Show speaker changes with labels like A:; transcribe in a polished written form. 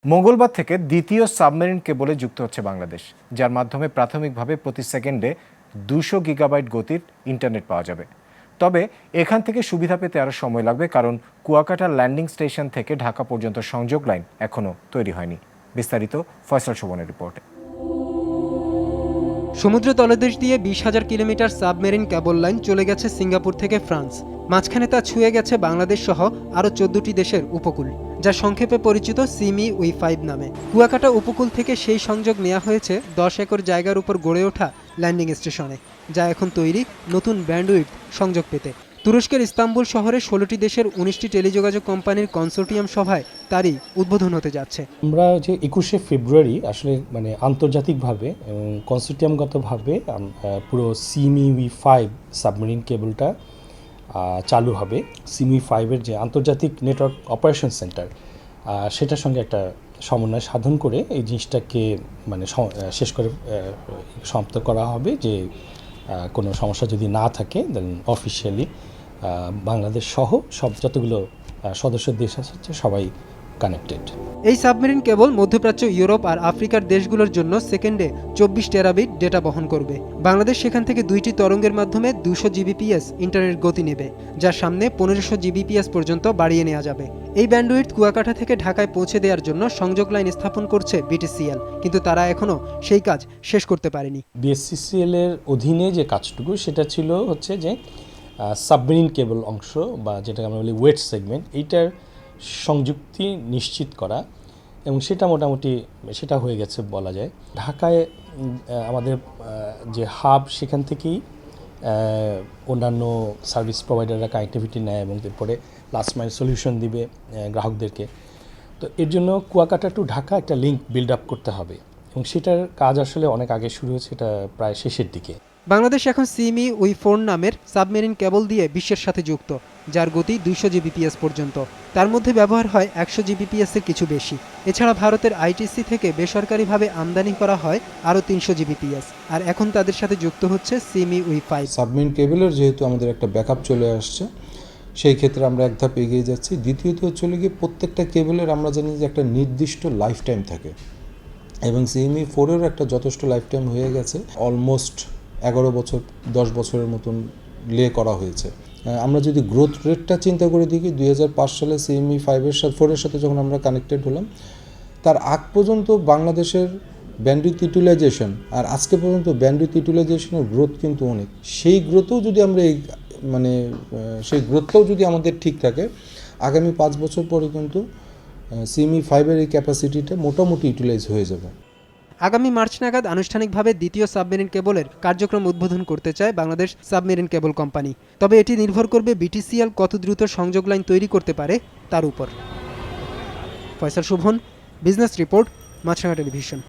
A: মঙ্গলবার থেকে দ্বিতীয় সাবমেরিন কেবলে যুক্ত হচ্ছে বাংলাদেশ, যার মাধ্যমে প্রাথমিকভাবে প্রতি সেকেন্ডে 200 গিগাবাইট গতির ইন্টারনেট পাওয়া যাবে। তবে এখান থেকে সুবিধা পেতে আরও সময় লাগবে, কারণ কুয়াকাটা ল্যান্ডিং স্টেশন থেকে ঢাকা পর্যন্ত সংযোগ লাইন এখনও তৈরি হয়নি। বিস্তারিত ফয়সাল শোভনের রিপোর্টে।
B: সমুদ্র তলদেশ দিয়ে 20,000 কিলোমিটার সাবমেরিন কেবল লাইন চলে গেছে সিঙ্গাপুর থেকে ফ্রান্স। মাঝখানে তা ছুঁয়ে গেছে বাংলাদেশ সহ আরও 14টি দেশের উপকূল, যা সংক্ষেপে পরিচিত সিমি-5 নামে। কুয়াকাটা উপকূল থেকে সেই সংযোগ নেওয়া হয়েছে 10 একর জায়গার উপর গড়ে ওঠা ল্যান্ডিং স্টেশনে, যা এখন তৈরি নতুন ব্যান্ডউইডথ সংযোগ পেতে। তুরস্কের ইস্তাম্বুল শহরে 16টি দেশের 19টি টেলিযোগাযোগ কোম্পানির কনসোর্টিয়াম সভায় তারই উদ্বোধন হতে যাচ্ছে।
C: আমরা যে 21শে ফেব্রুয়ারি আসলে আন্তর্জাতিকভাবে এবং কনসোর্টিয়ামগতভাবে পুরো সিমি-5 সাবমেরিন কেবলটা চালু হবে। সিমি-5-এর যে আন্তর্জাতিক নেটওয়ার্ক অপারেশন সেন্টার, সেটার সঙ্গে একটা সমন্বয় সাধন করে এই জিনিসটাকে শেষ করে সমাপ্ত করা হবে, যে কোনো সমস্যা যদি না থাকে দেন অফিসিয়ালি বাংলাদেশ সহ যতগুলো সদস্য দেশ আছে সবাই কানেক্টেড।
B: এই সাবমেরিন কেবল মধ্যপ্রাচ্য, ইউরোপ আর আফ্রিকার দেশগুলোর জন্য সেকেন্ডে 24 টেরাবিট ডেটা বহন করবে। বাংলাদেশ সেখান থেকে 2টি তরঙ্গের মাধ্যমে 200 জিবিপিএস ইন্টারনেট গতি নেবে, যার সামনে 1500 জিবিপিএস পর্যন্ত বাড়িয়ে নেওয়া যাবে। এই ব্যান্ডউইডথ কুয়াকাটা থেকে ঢাকায় পৌঁছে দেওয়ার জন্য সংযোগ লাইন স্থাপন করছে বিটিসিএল, কিন্তু তারা এখনও সেই কাজ শেষ করতে পারেনি।
C: বিএসসিসিএল এর অধীনে যে কাজটুকু সেটা ছিল হচ্ছে যে সাবমেরিন কেবল অংশ, বা যেটাকে আমরা বলি ওয়েট সেগমেন্ট, এইটার সংযুক্তি নিশ্চিত করা, এবং সেটা মোটামুটি হয়ে গেছে বলা যায়। ঢাকায় আমাদের যে হাব, সেখান থেকেই অন্যান্য সার্ভিস প্রোভাইডাররা কানেক্টিভিটি নেয় এবং এরপরে লাস্ট মাইল সলিউশন দিবে গ্রাহকদেরকে। তো এর জন্য কুয়াকাটা টু ঢাকা একটা লিঙ্ক বিল্ড আপ করতে হবে, এবং সেটার কাজ আসলে অনেক আগে শুরু হয়েছে, এটা প্রায় শেষের দিকে।
B: বাংলাদেশ এখন সিমি-4 নামের সাবমেরিন কেবল দিয়ে বিশ্বের সাথে যুক্ত, যার গতি 200 জিবিপিএস পর্যন্ত। তার মধ্যে ব্যবহার হয় 100 জিবিপিএস-এর কিছু বেশি। এছাড়া ভারতের আইটিসি থেকে বেসরকারিভাবে আমদানি করা হয় আরও 300 জিবিপিএস, আর এখন তাদের সাথে যুক্ত হচ্ছে সিমি-5।
D: সাবমেরিন কেবলের যেহেতু আমাদের একটা ব্যাকআপ চলে আসছে, সেই ক্ষেত্রে আমরা এক ধাপ এগিয়ে যাচ্ছি। দ্বিতীয়ত চলে গিয়ে প্রত্যেকটা কেবলের আমরা জানি যে একটা নির্দিষ্ট লাইফ টাইম থাকে, এবং সিমি-4-এরও একটা যথেষ্ট লাইফ টাইম হয়ে গেছে। অলমোস্ট 11 বছর 10 বছরের মতন লে করা হয়েছে। আমরা যদি গ্রোথ রেটটা চিন্তা করে দেখি, 2005 সালে সিমি-5-এর সাথে 4-এর সাথে যখন আমরা কানেক্টেড হলাম, তার আগ পর্যন্ত বাংলাদেশের ব্যান্ডউইথ ইউটিলাইজেশন আর আজকে পর্যন্ত ব্যান্ডউইথ ইউটিলাইজেশনের গ্রোথ কিন্তু অনেক। সেই গ্রোথও যদি আমরা সেই গ্রোথটাও যদি আমাদের ঠিক থাকে, আগামী 5 বছর পরে কিন্তু সিমি-5-এর এই ক্যাপাসিটিটা মোটামুটি ইউটিলাইজ হয়ে যাবে।
B: আগামী মার্চ নাগাদ আনুষ্ঠানিকভাবে দ্বিতীয় সাবমেরিন কেবলের কার্যক্রম উদ্বোধন করতে চায় বাংলাদেশ সাবমেরিন কেবল কোম্পানি। তবে এটি নির্ভর করবে বিটিসিএল কত দ্রুত সংযোগ লাইন তৈরি করতে পারে তার উপর। ফয়সাল শোভন, বিজনেস রিপোর্ট, মাছরাঙা টেলিভিশন।